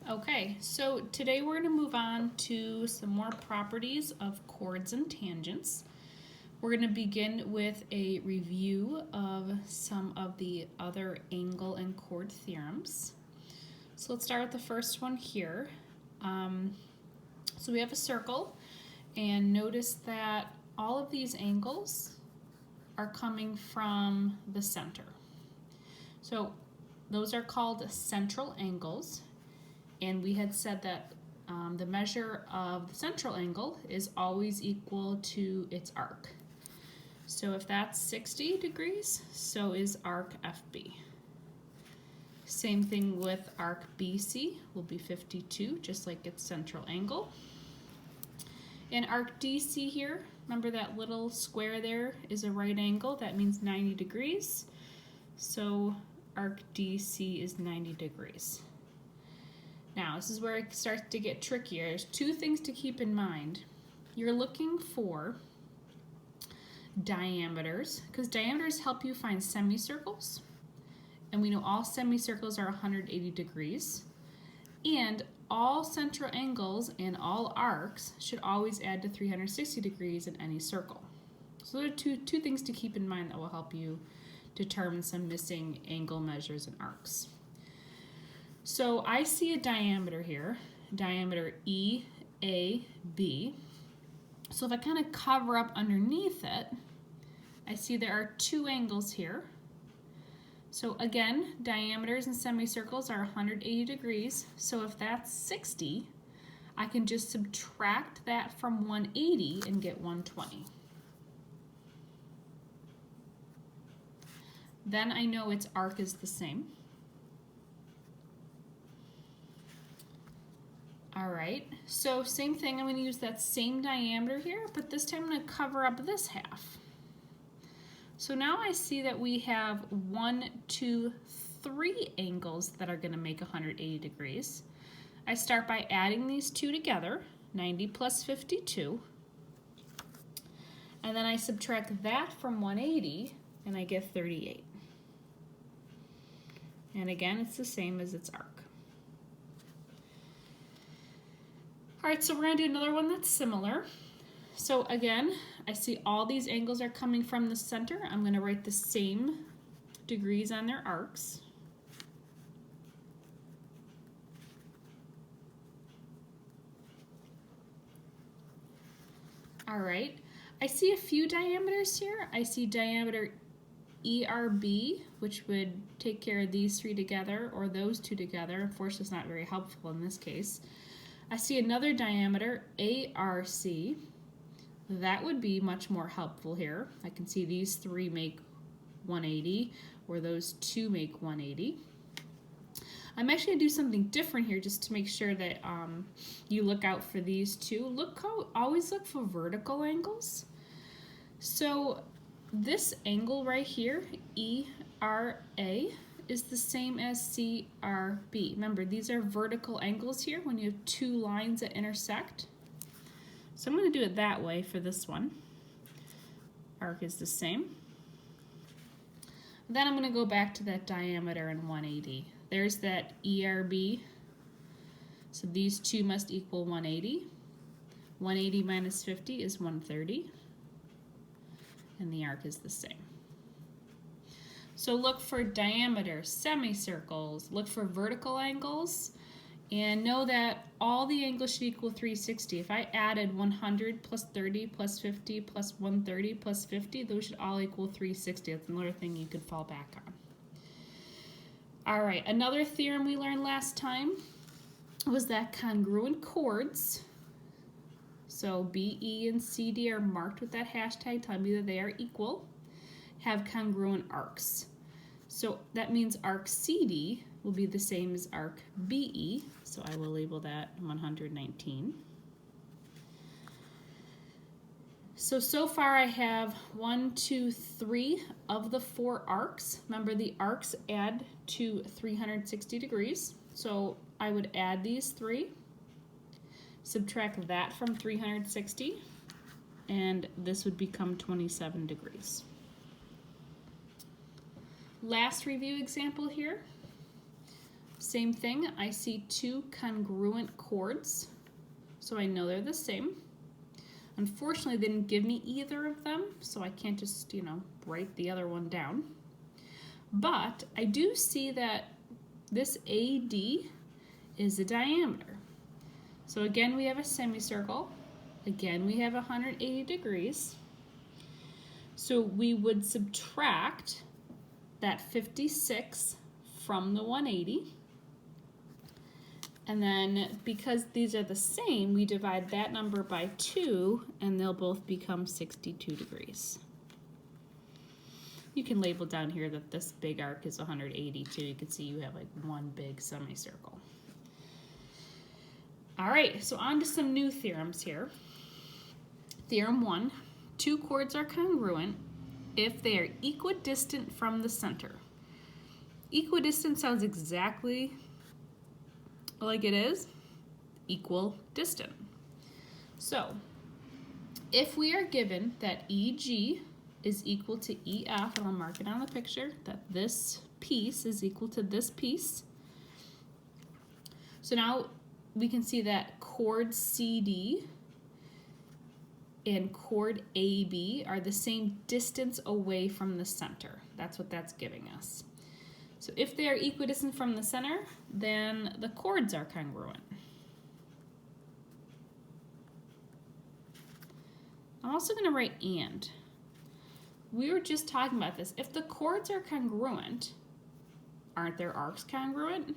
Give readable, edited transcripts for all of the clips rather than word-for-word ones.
Okay, so today we're going to move on to some more properties of chords and tangents. We're going to begin with a review of some of the other angle and chord theorems. So let's start with the first one here. So we have a circle, and notice that all of these angles are coming from the center. So those are called central angles. And we had said that the measure of the central angle is always equal to its arc. So if that's 60 degrees, so is arc FB. Same thing with arc BC, will be 52, just like its central angle. And arc DC here, remember that little square there is a right angle, that means 90 degrees. So arc DC is 90 degrees. Now, this is where it starts to get trickier. There's two things to keep in mind. You're looking for diameters, because diameters help you find semicircles. And we know all semicircles are 180 degrees. And all central angles and all arcs should always add to 360 degrees in any circle. So there are two things to keep in mind that will help you determine some missing angle measures and arcs. So I see a diameter here, diameter EAB. So if I kind of cover up underneath it, I see there are two angles here. So again, diameters and semicircles are 180 degrees. So if that's 60, I can just subtract that from 180 and get 120. Then I know its arc is the same. All right, so same thing, I'm going to use that same diameter here, but this time I'm going to cover up this half. So now I see that we have 1, 2, 3 angles that are going to make 180 degrees. I start by adding these two together, 90 plus 52, and then I subtract that from 180, and I get 38. And again, it's the same as its arc. All right, so we're going to do another one that's similar. So again, I see all these angles are coming from the center. I'm going to write the same degrees on their arcs. All right, I see a few diameters here. I see diameter ERB, which would take care of these three together or those two together. Unfortunately, it's not very helpful in this case. I see another diameter, ARC. That would be much more helpful here. I can see these three make 180, or those two make 180. I'm actually going to do something different here just to make sure that you look out for these two. Always look for vertical angles. So this angle right here, ERA, is the same as CRB. Remember, these are vertical angles here when you have two lines that intersect. So I'm going to do it that way for this one. Arc is the same. Then I'm going to go back to that diameter and 180. There's that ERB. So these two must equal 180. 180 minus 50 is 130. And the arc is the same. So look for diameter, semicircles, look for vertical angles, and know that all the angles should equal 360. If I added 100 plus 30 plus 50 plus 130 plus 50, those should all equal 360. That's another thing you could fall back on. All right, another theorem we learned last time was that congruent chords, so B, E, and C, D are marked with that hashtag telling me that they are equal, have congruent arcs. So that means arc CD will be the same as arc BE, so I will label that 119. So far I have 1, 2, 3 of the 4 arcs. Remember, the arcs add to 360 degrees, so I would add these 3, subtract that from 360, and this would become 27 degrees. Last review example here. Same thing, I see two congruent chords, so I know they're the same. Unfortunately, they didn't give me either of them, so I can't just, write the other one down. But I do see that this AD is the diameter. So again, we have a semicircle. Again, we have 180 degrees. So we would subtract that 56 from the 180. And then because these are the same, we divide that number by 2 and they'll both become 62 degrees. You can label down here that this big arc is 182. You can see you have like one big semicircle. All right, so on to some new theorems here. Theorem 1, two chords are congruent if they are equidistant from the center. Equidistant sounds exactly like it is equal distant. So if we are given that EG is equal to EF, and I'll mark it on the picture, that this piece is equal to this piece. So now we can see that chord CD and chord AB are the same distance away from the center. That's what that's giving us. So if they are equidistant from the center, then the chords are congruent. I'm also going to write and. We were just talking about this. If the chords are congruent, aren't their arcs congruent?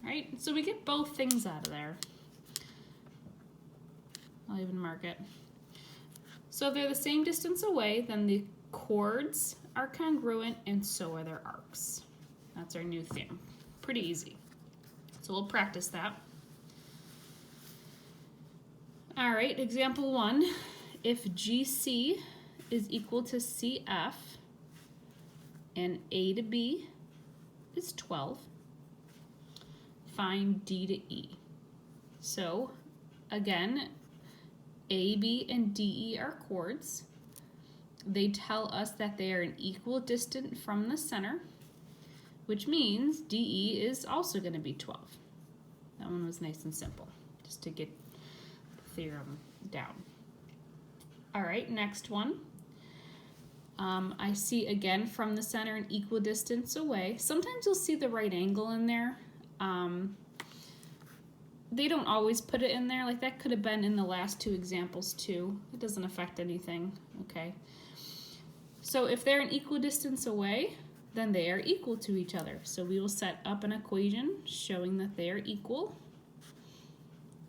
Right? So we get both things out of there. I'll even mark it. So if they're the same distance away, then the chords are congruent and so are their arcs. That's our new theorem. Pretty easy. So we'll practice that. All right, example 1. If GC is equal to CF and A to B is 12, find D to E. So again, A, B, and D, E are chords. They tell us that they are an equal distance from the center, which means DE is also going to be 12. That one was nice and simple, just to get the theorem down. All right, next one. I see again from the center an equal distance away. Sometimes you'll see the right angle in there. They don't always put it in there. Like that could have been in the last two examples too. It doesn't affect anything, okay? So if they're an equal distance away, then they are equal to each other. So we will set up an equation showing that they are equal,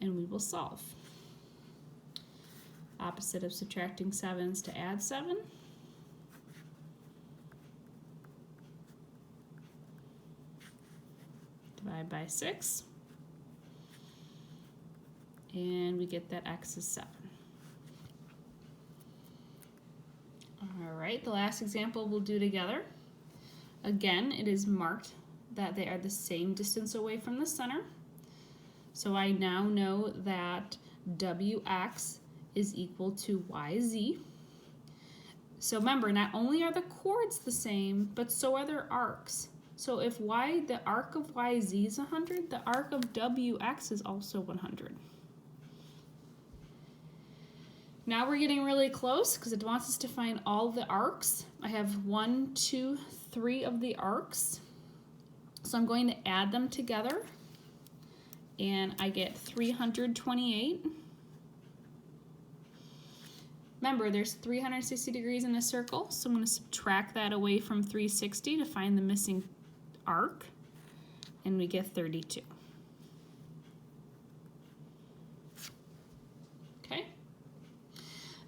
and we will solve. Opposite of subtracting 7 is to add 7. Divide by 6. And we get that x is 7. All right, the last example we'll do together. Again, it is marked that they are the same distance away from the center. So I now know that WX is equal to YZ. So remember, not only are the chords the same, but so are their arcs. So if the arc of YZ is 100, the arc of WX is also 100. Now we're getting really close because it wants us to find all the arcs. I have 1, 2, 3 of the arcs. So I'm going to add them together and I get 328. Remember, there's 360 degrees in a circle, so I'm going to subtract that away from 360 to find the missing arc, and we get 32. Okay?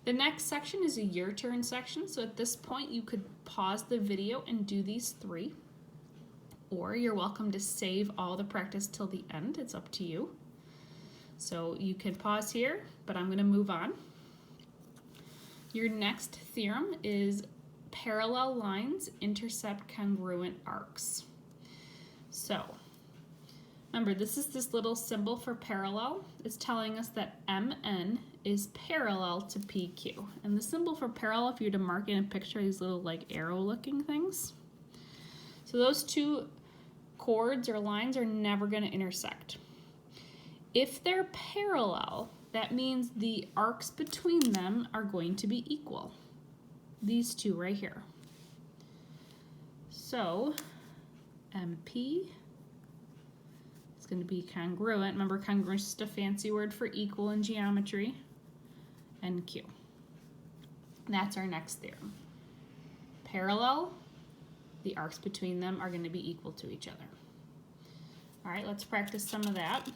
The next section is a your turn section, so at this point you could pause the video and do these 3, or you're welcome to save all the practice till the end. It's up to you. So you can pause here, but I'm going to move on. Your next theorem is parallel lines intercept congruent arcs. So Remember, this is this little symbol for parallel. It's telling us that MN is parallel to PQ. And the symbol for parallel, if you were to mark it in a picture, these little like arrow looking things. So those two chords or lines are never going to intersect. If they're parallel, that means the arcs between them are going to be equal. These two right here. So MP is going to be congruent. Remember, congruent is just a fancy word for equal in geometry. And Q. That's our next theorem. Parallel, the arcs between them are going to be equal to each other. All right, let's practice some of that.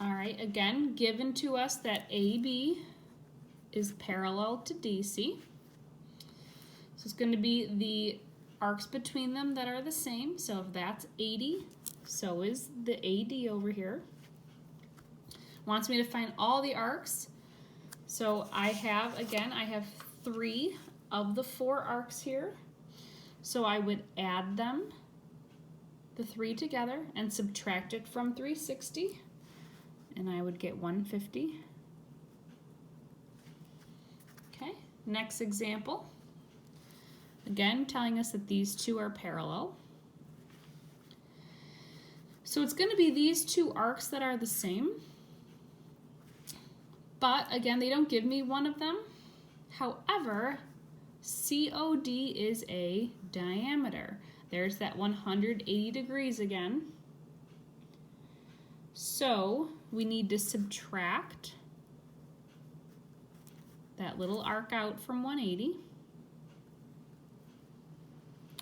All right, again, given to us that AB is parallel to DC. So it's going to be the arcs between them that are the same. So if that's 80, so is the AD over here. Wants me to find all the arcs. So I have 3 of the 4 arcs here. So I would add them, the 3 together, and subtract it from 360. And I would get 150. Okay, next example. Again, telling us that these two are parallel. So it's going to be these two arcs that are the same. But again, they don't give me one of them. However, COD is a diameter. There's that 180 degrees again. So we need to subtract that little arc out from 180.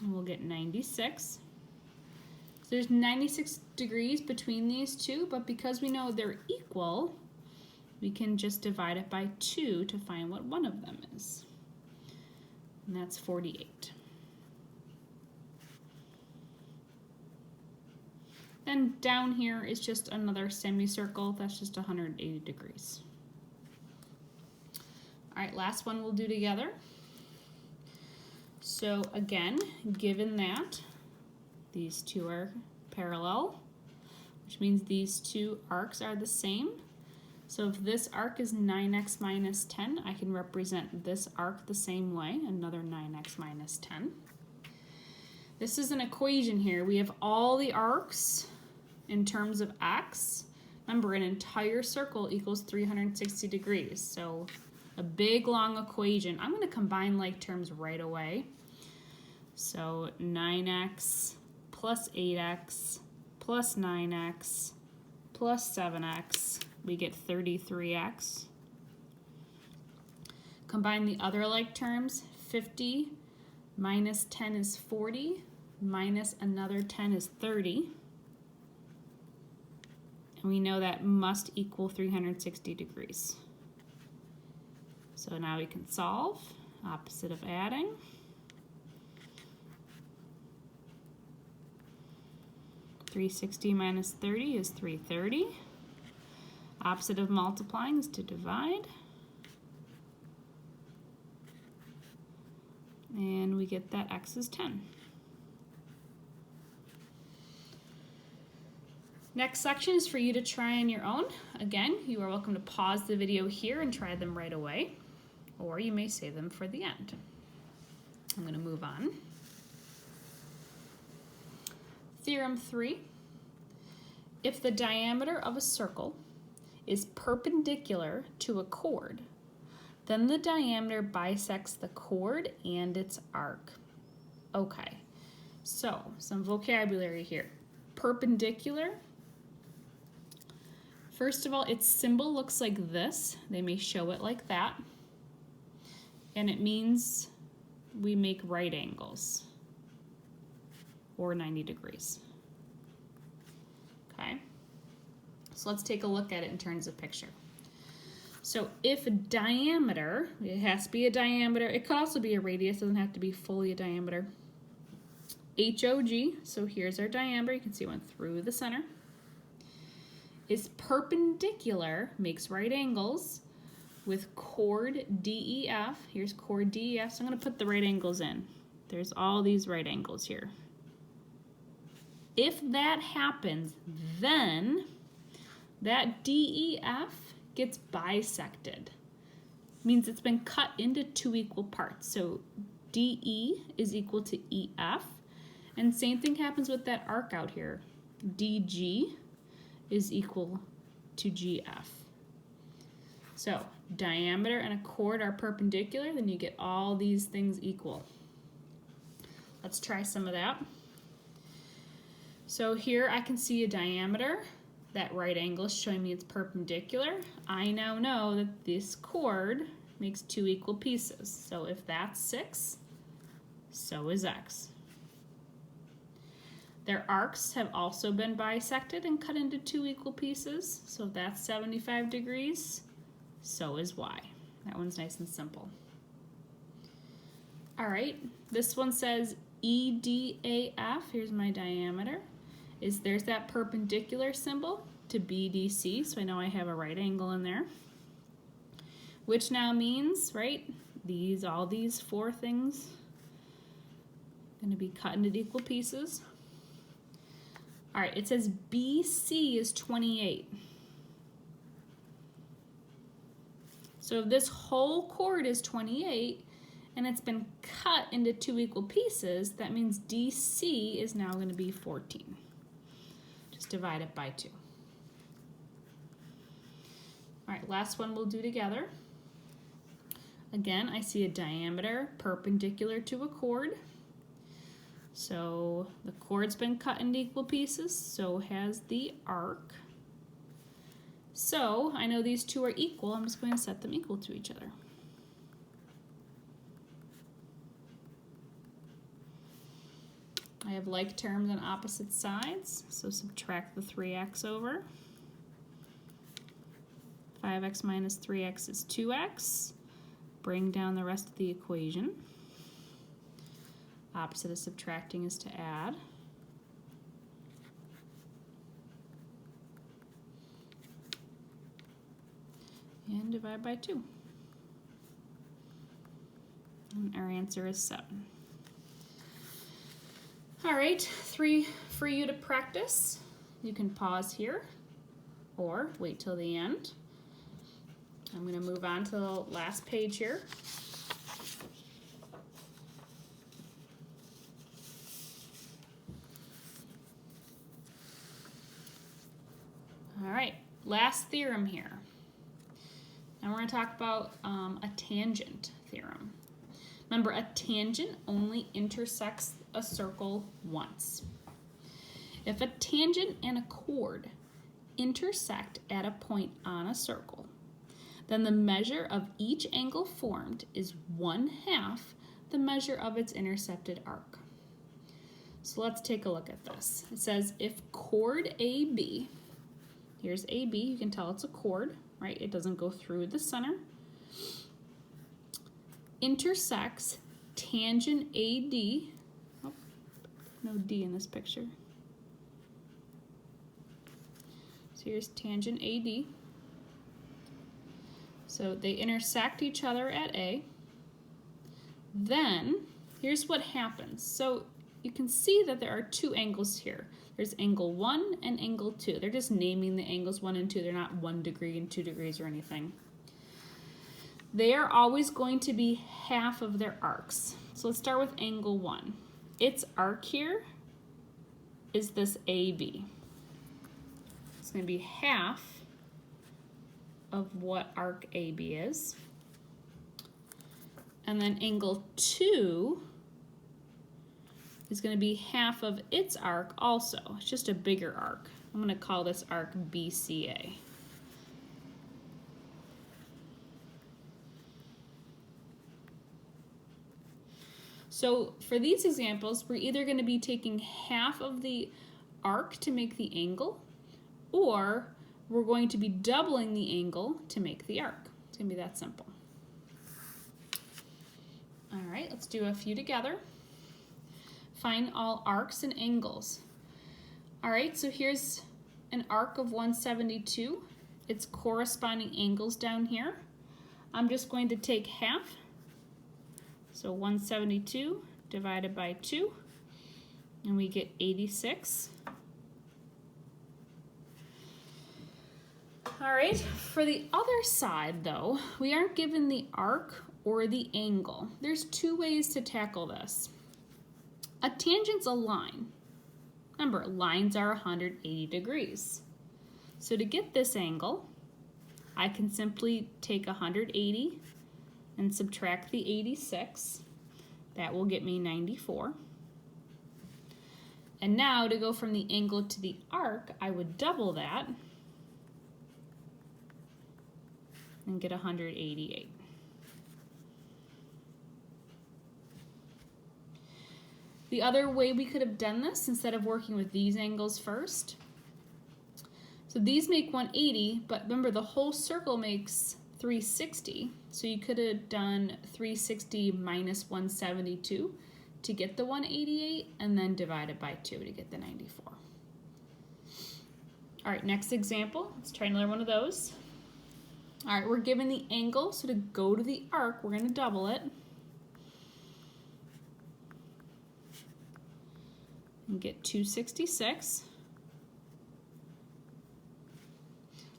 And we'll get 96. So there's 96 degrees between these two, but because we know they're equal, we can just divide it by 2 to find what one of them is. And that's 48. Then down here is just another semicircle. That's just 180 degrees. All right, last one we'll do together. So again, given that these two are parallel, which means these two arcs are the same. So if this arc is 9x minus 10, I can represent this arc the same way, another 9x minus 10. This is an equation here. We have all the arcs in terms of x. Remember, an entire circle equals 360 degrees. So a big, long equation. I'm going to combine like terms right away. So 9x plus 8x plus 9x plus 7x. We get 33x. Combine the other like terms. 50 minus 10 is 40, minus another 10 is 30. And we know that must equal 360 degrees. So now we can solve. Opposite of adding. .360 minus 30 is 330. Opposite of multiplying is to divide. And we get that x is 10. Next section is for you to try on your own. Again, you are welcome to pause the video here and try them right away, or you may save them for the end. I'm going to move on. Theorem 3. If the diameter of a circle is perpendicular to a chord, then the diameter bisects the chord and its arc. Okay, so some vocabulary here. Perpendicular. First of all, its symbol looks like this. They may show it like that. And it means we make right angles or 90 degrees. Okay, so let's take a look at it in terms of picture. So if diameter, it has to be a diameter, it could also be a radius, doesn't have to be fully a diameter. HOG, so here's our diameter, you can see it went through the center, is perpendicular, makes right angles, with chord DEF. Here's chord DEF, so I'm going to put the right angles in. There's all these right angles here. If that happens, then that DEF gets bisected. Means it's been cut into two equal parts. So DE is equal to EF. And same thing happens with that arc out here. DG is equal to GF. So diameter and a chord are perpendicular, then you get all these things equal. Let's try some of that. So here I can see a diameter. That right angle is showing me it's perpendicular. I now know that this chord makes two equal pieces. So if that's 6, so is X. Their arcs have also been bisected and cut into two equal pieces. So if that's 75 degrees, so is Y. That one's nice and simple. All right, this one says EDAF. Here's my diameter. There's that perpendicular symbol to BDC, so I know I have a right angle in there. Which now means, right, all these four things are going to be cut into equal pieces. All right, it says BC is 28. So if this whole chord is 28 and it's been cut into two equal pieces, that means DC is now going to be 14. Just divide it by 2. All right, last one we'll do together. Again, I see a diameter perpendicular to a chord. So the chord's been cut into equal pieces, so has the arc. So I know these two are equal. I'm just going to set them equal to each other. I have like terms on opposite sides, so subtract the 3x over. 5x minus 3x is 2x. Bring down the rest of the equation. Opposite of subtracting is to add. And divide by 2. And our answer is 7. All right, 3 for you to practice. You can pause here or wait till the end. I'm going to move on to the last page here. All right, last theorem here. Now we're going to talk about a tangent theorem. Remember, a tangent only intersects a circle once. If a tangent and a chord intersect at a point on a circle, then the measure of each angle formed is 1/2 the measure of its intercepted arc. So let's take a look at this. It says if chord AB, here's AB, you can tell it's a chord, right? It doesn't go through the center, intersects tangent AD, oh, no D in this picture. So here's tangent AD. So they intersect each other at A. Then here's what happens. So you can see that there are two angles here. There's angle 1 and angle 2. They're just naming the angles 1 and 2. They're not 1 degree and 2 degrees or anything. They are always going to be half of their arcs. So let's start with angle 1. Its arc here is this AB. It's going to be half of what arc AB is. And then angle 2 is going to be half of its arc also. It's just a bigger arc. I'm going to call this arc BCA. So for these examples, we're either going to be taking half of the arc to make the angle, or we're going to be doubling the angle to make the arc. It's going to be that simple. All right, let's do a few together. Find all arcs and angles. All right, so here's an arc of 172. Its corresponding angles down here I'm just going to take half. So 172 divided by 2, and we get 86. All right, for the other side though, we aren't given the arc or the angle. There's two ways to tackle this. A tangent's a line. Remember, lines are 180 degrees. So to get this angle, I can simply take 180 and subtract the 86. That will get me 94. And now to go from the angle to the arc, I would double that and get 188. The other way we could have done this, instead of working with these angles first, so these make 180, but remember the whole circle makes 360, so you could have done 360 minus 172 to get the 188, and then divide it by 2 to get the 94. All right, next example, let's try another one of those. All right, we're given the angle, so to go to the arc, we're going to double it. And get 266.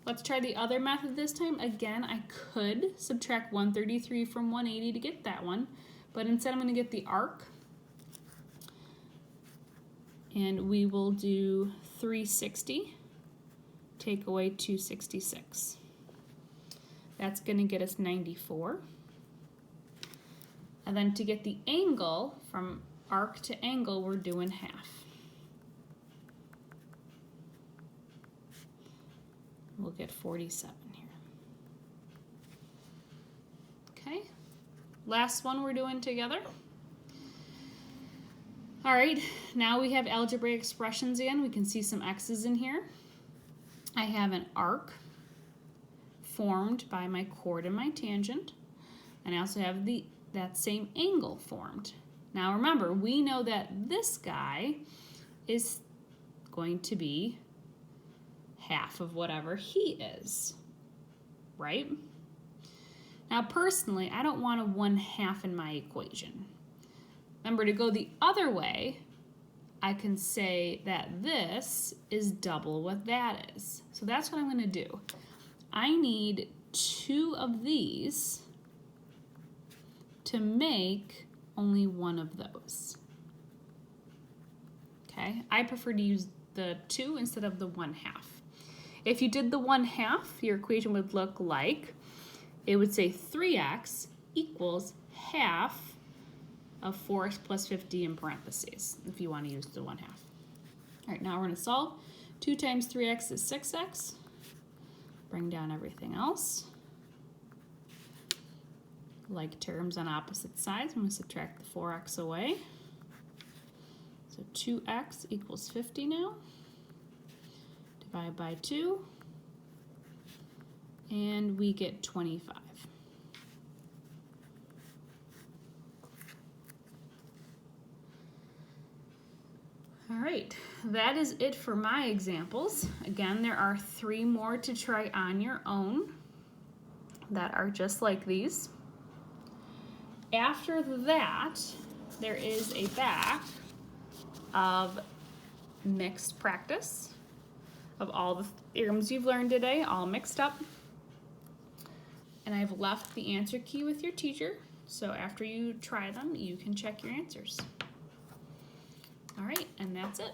Let's try the other method this time. Again, I could subtract 133 from 180 to get that one, but instead I'm going to get the arc. And we will do 360, take away 266. That's going to get us 94. And then to get the angle, from arc to angle, we're doing half. We'll get 47 here. Okay, last one we're doing together. All right, now we have algebraic expressions again. We can see some x's in here. I have an arc formed by my chord and my tangent, and I also have that same angle formed. Now remember, we know that this guy is going to be half of whatever he is, right? Now personally, I don't want a 1/2 in my equation. Remember, to go the other way, I can say that this is double what that is. So that's what I'm going to do. I need 2 of these to make only one of those. Okay, I prefer to use the 2 instead of the 1/2. If you did the 1/2, your equation would look like, it would say 3x equals half of 4x plus 50 in parentheses, if you want to use the 1/2. All right, now we're going to solve. 2 times 3x is 6x. Bring down everything else. Like terms on opposite sides, I'm going to subtract the 4x away. So 2x equals 50 now. Divide by 2, and we get 25. All right, that is it for my examples. Again, there are 3 more to try on your own that are just like these. After that, there is a back of mixed practice of all the theorems you've learned today, all mixed up. And I've left the answer key with your teacher, so after you try them, you can check your answers. All right, and that's it.